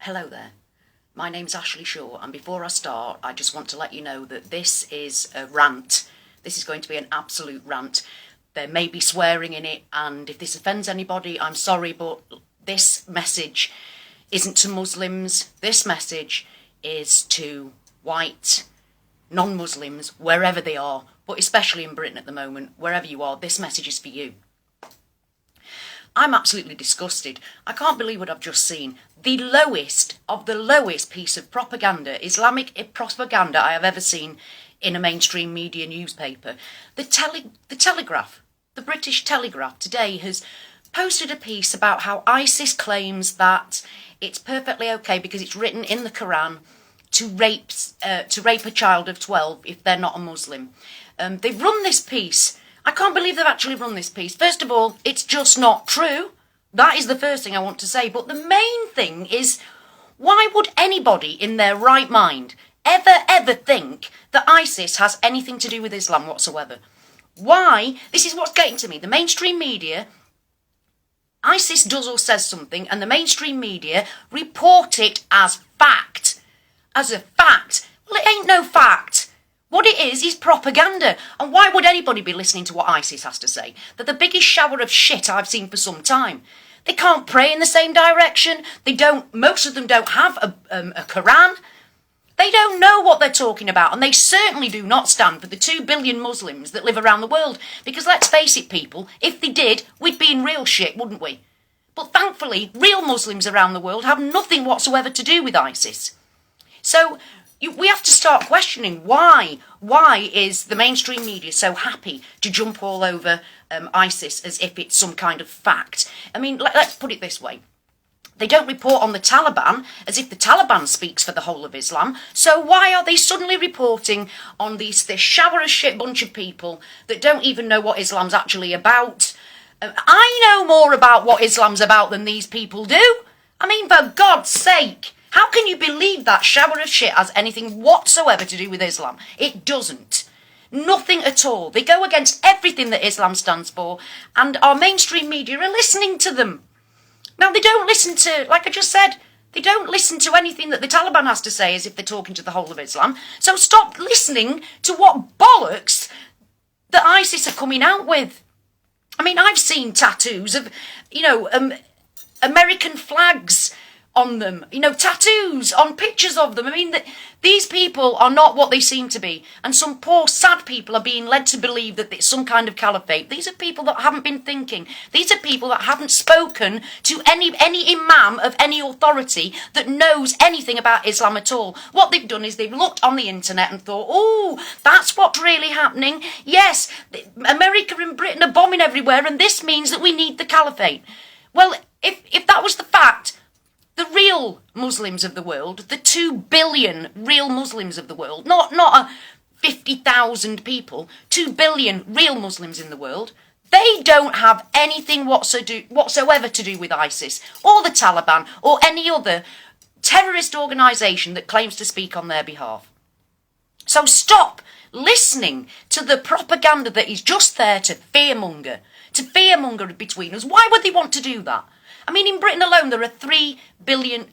Hello there. My name's Ashley Shaw, and before I start, I just want to let you know that this is a rant. This is going to be an absolute rant. There may be swearing in it, and if this offends anybody, I'm sorry, but this message isn't to Muslims. This message is to white, non-Muslims, wherever they are, but especially in Britain at the moment, wherever you are, this message is for you. I'm absolutely disgusted. I can't believe what I've just seen. The lowest of the lowest piece of propaganda, Islamic propaganda I have ever seen in a mainstream media newspaper. The Telegraph, the British Telegraph today has posted a piece about how ISIS claims that it's perfectly okay because it's written in the Quran to rape a child of 12 if they're not a Muslim. They've run this piece. I can't believe they've actually run this piece. First of all, it's just not true. That is the first thing I want to say. But the main thing is, why would anybody in their right mind ever think that ISIS has anything to do with Islam whatsoever? Why? This is what's getting to me. The mainstream media, ISIS does or says something, and the mainstream media report it as fact. As a fact. Well, it ain't no fact. What it is propaganda. And why would anybody be listening to what ISIS has to say? They're the biggest shower of shit I've seen for some time. They can't pray in the same direction. Most of them don't have a Quran. They don't know what they're talking about. And they certainly do not stand for the 2 billion Muslims that live around the world. Because let's face it, people, if they did, we'd be in real shit, wouldn't we? But thankfully, real Muslims around the world have nothing whatsoever to do with ISIS. So we have to start questioning why is the mainstream media so happy to jump all over ISIS as if it's some kind of fact. I mean, let's put it this way. They don't report on the Taliban as if the Taliban speaks for the whole of Islam. So why are they suddenly reporting on this shower of shit bunch of people that don't even know what Islam's actually about? I know more about what Islam's about than these people do. I mean, for God's sake. How can you believe that shower of shit has anything whatsoever to do with Islam? It doesn't. Nothing at all. They go against everything that Islam stands for, and our mainstream media are listening to them. Now, they don't listen to, like I just said, they don't listen to anything that the Taliban has to say as if they're talking to the whole of Islam. So stop listening to what bollocks that ISIS are coming out with. I mean, I've seen tattoos of, American flags on them, tattoos on pictures of them. I mean, these people are not what they seem to be. And some poor, sad people are being led to believe that it's some kind of caliphate. These are people that haven't been thinking. These are people that haven't spoken to any imam of any authority that knows anything about Islam at all. What they've done is they've looked on the internet and thought, oh, that's what's really happening. Yes, America and Britain are bombing everywhere, and this means that we need the caliphate. Well, if that was the fact, the real Muslims of the world, the 2 billion real Muslims of the world, not 50,000 people, 2 billion real Muslims in the world, they don't have anything whatsoever to do with ISIS or the Taliban or any other terrorist organisation that claims to speak on their behalf. So stop listening to the propaganda that is just there to fearmonger between us. Why would they want to do that? I mean, in Britain alone, there are 3 million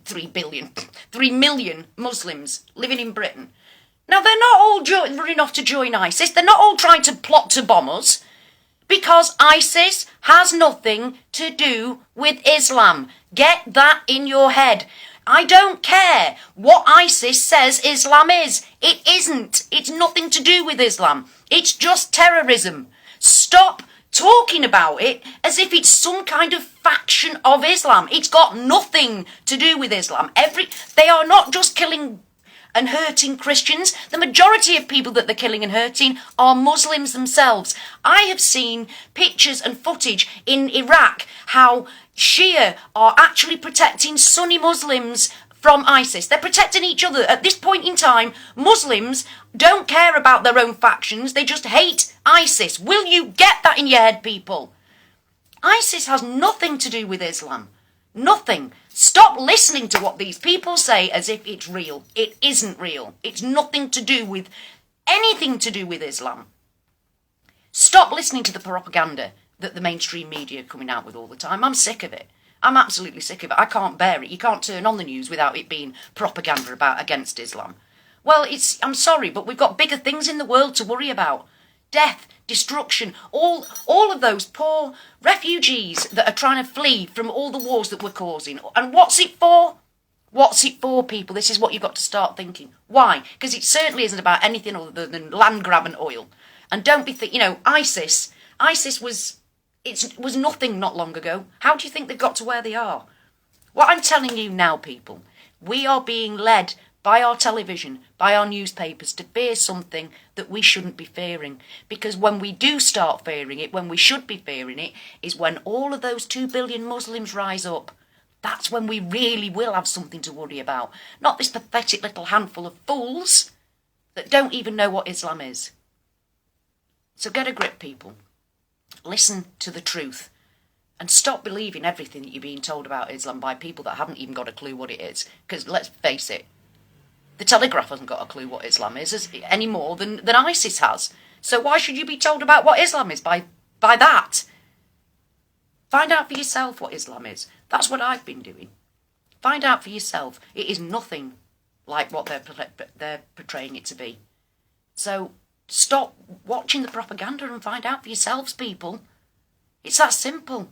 Muslims living in Britain. Now, they're not all running off to join ISIS. They're not all trying to plot to bomb us, because ISIS has nothing to do with Islam. Get that in your head. I don't care what ISIS says Islam is. It isn't. It's nothing to do with Islam. It's just terrorism. Stop talking about it as if it's some kind of faction of Islam. It's got nothing to do with Islam. They are not just killing and hurting Christians. The majority of people that they're killing and hurting are Muslims themselves. I have seen pictures and footage in Iraq how Shia are actually protecting Sunni Muslims from ISIS. They're protecting each other. At this point in time, Muslims don't care about their own factions. They just hate ISIS. Will you get that in your head, people? ISIS has nothing to do with Islam. Nothing. Stop listening to what these people say as if it's real. It isn't real. It's nothing to do with anything to do with Islam. Stop listening to the propaganda that the mainstream media are coming out with all the time. I'm sick of it. I'm absolutely sick of it. I can't bear it. You can't turn on the news without it being propaganda against Islam. Well, I'm sorry, but we've got bigger things in the world to worry about. Death, destruction, all of those poor refugees that are trying to flee from all the wars that we're causing. And what's it for? What's it for, people? This is what you've got to start thinking. Why? Because it certainly isn't about anything other than land grab and oil. And don't be ISIS was nothing not long ago. How do you think they've got to where they are? What I'm telling you now, people, we are being led by our television, by our newspapers, to fear something that we shouldn't be fearing. Because when we do start fearing it, when we should be fearing it, is when all of those 2 billion Muslims rise up. That's when we really will have something to worry about. Not this pathetic little handful of fools that don't even know what Islam is. So get a grip, people. Listen to the truth. And stop believing everything that you're being told about Islam by people that haven't even got a clue what it is. Because let's face it, the Telegraph hasn't got a clue what Islam is any more than ISIS has. So why should you be told about what Islam is by that? Find out for yourself what Islam is. That's what I've been doing. Find out for yourself. It is nothing like what they're portraying it to be. So stop watching the propaganda and find out for yourselves, people. It's that simple.